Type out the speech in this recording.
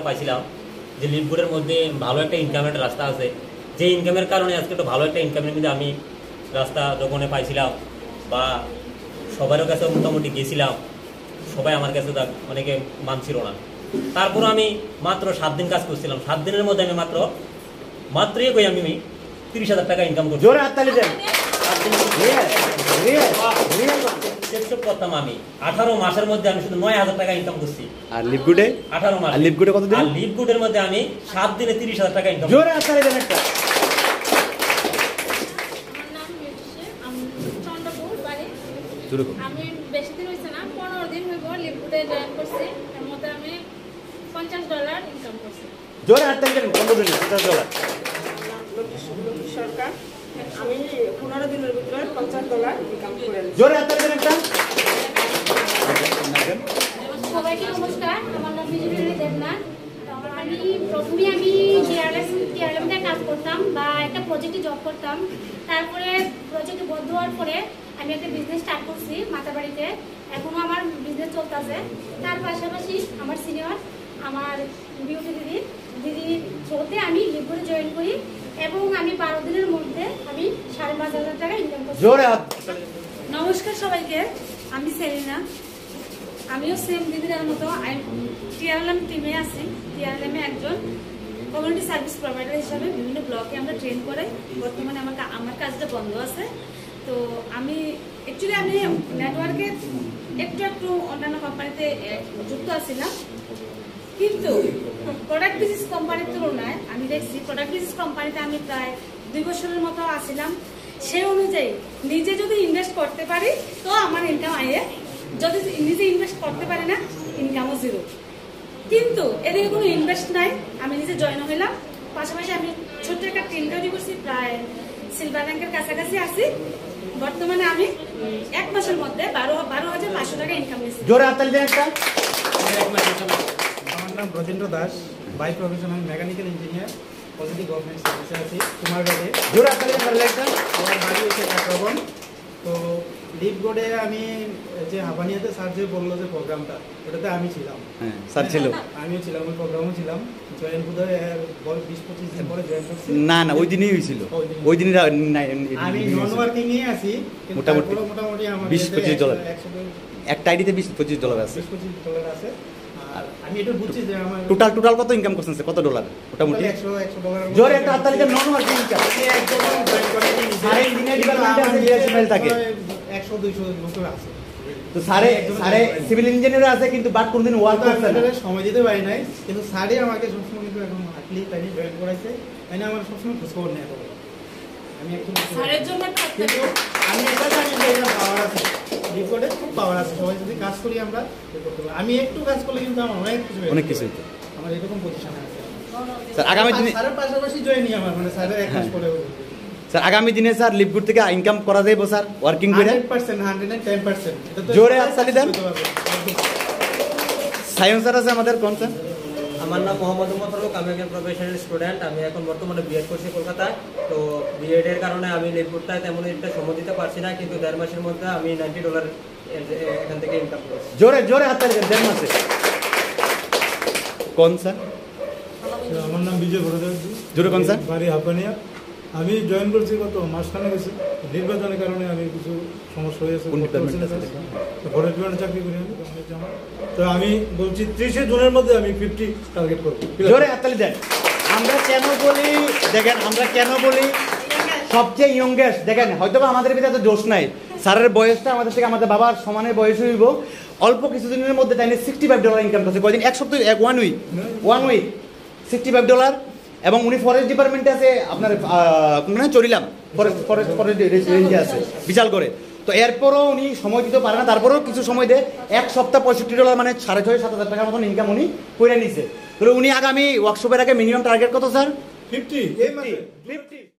পাইছিলাম যে লিপগুডের মধ্যে ভালো একটা ইনকামের রাস্তা আছে, যে ইনকামের কারণে আজকে একটা ভালো একটা ইনকামের মধ্যে আমি রাস্তা দোকানে পাইছিলাম বা সবার কাছে মোটামুটি গেছিলাম, সবাই আমার কাছে অনেকে মানছিল না। তারপর আমি মাত্র 7 দিন কাজ করছিলাম, 7 দিনের মধ্যে আমি মাত্রই কই আমি 30,000 টাকা ইনকাম করছি। জোরে হাততালি দেন। করতাম আমি 18 মাসের মধ্যে আমি শুধু 9,000 টাকা ইনকাম করছি। আর লিপগুডে 18 মাস। আর লিপগুডে কত দিন? আর লিপগুডের মধ্যে আমি 7 দিনে 30,000 টাকা ইনকাম। জোরে হাততালি দেন একটা। আমি বেশি দিন হয়েছে না, 15 দিন হইব লিপগুডে জয়েন করছি। এর মধ্যে আমি $50 ইনকাম করছি। জোরে হাততালি দেন। 15 দিনে $50 সরকার। আমি 15 দিনের ভিতরে $50 ইনকাম করে। জোরে হাততালি দেন একটা। সবাইকে নমস্কার, আমার নাম বিজয়ী দেবনাথ। আমি প্রথমে টিআরএমতে কাজ করতাম বা একটা প্রজেক্টে জব করতাম। তারপরে প্রজেক্ট বন্ধ হওয়ার পরে আমি একটা বিজনেস স্টার্ট করছি মাতাবাড়িতে। এখনো আমার বিজনেস চলতেছে। তার পাশাপাশি আমার সিনিয়র আমার বিউটি দিদি থ্রুতে আমি লিপগুডে জয়েন করি এবং আমি 12 দিনের মধ্যে আমি 5,500 টাকা ইনকাম করছি। জোরে হাত। নমস্কার সবাইকে, আমি সেলিনা। আমিও সেম দিদিদের মতো টিআরএলএম টিমে আছি। টিআরএলএমে একজন কমিউনিটি সার্ভিস প্রোভাইডার হিসাবে বিভিন্ন ব্লকে আমরা ট্রেন করে। বর্তমানে আমার কাজটা বন্ধ আছে। তো আমি নেটওয়ার্কে একটু অন্যান্য কোম্পানিতে যুক্ত আছিলাম, কিন্তু প্রোডাক্ট বিজনেস কোম্পানির তুলনায় আমি দেখছি প্রোডাক্ট বিজনেস কোম্পানিতে আমি প্রায় 2 বছরের মতো আসছিলাম। সেই অনুযায়ী নিজে যদি ইনভেস্ট করতে পারি তো আমার ইনকাম আয়ে, যদি নিজে ইনভেস্ট করতে পারি না ইনকামও জিরো। কিন্তু এদিকে কোনো ইনভেস্ট নাই, আমি নিজে জয়েন হইলাম। পাশাপাশি আমি ছোট্ট একটা টিম তৈরি করছি, প্রায় সিলভার র্যাঙ্কের কাছাকাছি আছি। বর্তমানে আমি 1 মাসের মধ্যে 12,500 টাকা ইনকাম নিচ্ছি। জোরে হাততালি দেন একটা। আমার নাম ব্রজেন্দ্র দাস, বাই প্রফেশন আমি মেকানিক্যাল ইঞ্জিনিয়ার, পজিটিভ গভর্নমেন্ট সার্ভিসে আছি কুমারঘাটে। জোরে হাততালি দেন একটা। আমার বাড়ি হচ্ছে চট্টগ্রাম। তো লিপগুডে আমি যে হাবানিয়াতে স্যার যে বললো যে প্রোগ্রামটা, ওটাতে আমি ছিলাম। হ্যাঁ স্যার ছিল। আমিও ছিলাম, ওই প্রোগ্রামও ছিলাম। জয়েন বোধহয় 20-25 দিন পরে জয়েন করছি। না ওই দিনই হয়েছিল। ওই দিনই আমি নন ওয়ার্কিং এ আছি, কিন্তু মোটামুটি আমার $20-25 একটা আইডিতে $20-25 আছে। $20-25 আছে। আর আমি এটা বুঝছি যে আমার টোটাল কত ইনকাম করছেন কত ডলার মোটামুটি? $100 জোরে একটা হাততালি দেন। নন ওয়ার্কিং ইনকাম একদম জয়েন করে সারে ইঞ্জিনিয়ার ডিপার্টমেন্টে আছে, জিএসএমএল থাকে 100-200 লোক আছে। তো সারে সিভিল ইঞ্জিনিয়ার আছে, কিন্তু বাট কোনদিন ওয়ার্ক করতে না, সময় দিতে পারি নাই। কিন্তু স্যারই আমাকে সবসময় কিন্তু এখন হাটলি তাই জয়েন করাইছে, তাই না আমার সবসময় খোঁজখবর নেয়। আমি একটু স্যারের জন্য আমি এটা জানি যে এটা পাওয়ার আছে, রিপোর্টে খুব পাওয়ার আছে। সবাই যদি কাজ করি আমরা করতে পারি। আমি একটু কাজ করলে কিন্তু আমার অনেক কিছু আমার এরকম পজিশন আছে। স্যার আগামী দিনে স্যারের পাশাপাশি জয়েনই আমার মানে স্যারের 1 মাস পরে স্যার আগামী দিনে স্যার লিপগুড থেকে ইনকাম করা যাবে স্যার ওয়ার্কিং করে 100%, 110%। জোরে হাততালি দেন। সায়েন্স স্যার আছে আমাদের কোন স্যার? আমার নাম মোহাম্মদ ফারুক, আমি একজন প্রফেশনাল স্টুডেন্ট। আমি এখন বর্তমানে বিএড করছি কলকাতায়। তো বিএড এর কারণে আমি লিপগুডটায় তেমন একটা সময় দিতে পারছি না, কিন্তু 1.5 মাসের মধ্যে আমি $90 এখান থেকে ইনকাম করছি। জোরে হাততালি দেন। 1.5 মাসে কোন স্যার? আমার নাম বিজয় বড়দেব, জোরে কোন স্যার? বাড়ি হাপানিয়া। আমি জয়েন করছি গত মাসখানে গেছে। নির্বাচনের কারণে আমি কিছু সমস্যা হয়েছে, ফরেস্ট ডিপার্টমেন্টে চাকরি করি আমি। তো আমি বলছি 30 জুনের মধ্যে আমি 50 টার্গেট করবো। জোরে হাততালি দেন। আমরা কেন বলি সবচেয়ে ইয়ংগেস্ট? দেখেন হয়তো আমাদের ভিতরে তো জোশ নাই, স্যারের বয়সটা আমাদের থেকে আমাদের বাবার সমানের বয়স হইব। অল্প কিছুদিনের মধ্যে তাই $65 ইনকাম করছে। কয়দিন? 1 সপ্তাহ, 1 উইক $65। এবং উনি ফরেস্ট ডিপার্টমেন্টে আছে আপনার চলিলাম ফরেস্ট রেঞ্জে আছে বিশাল করে। তো এরপরও উনি সময় দিতে পারে না, তারপরেও কিছু সময় দেয়। এক সপ্তাহ $65 মানে 6,500-7,000 টাকার মতন ইনকাম উনি করে নিছে। তাহলে উনি আগামী ওয়ার্কশপের আগে মিনিমাম টার্গেট কত স্যার? 50 এই মাসে 50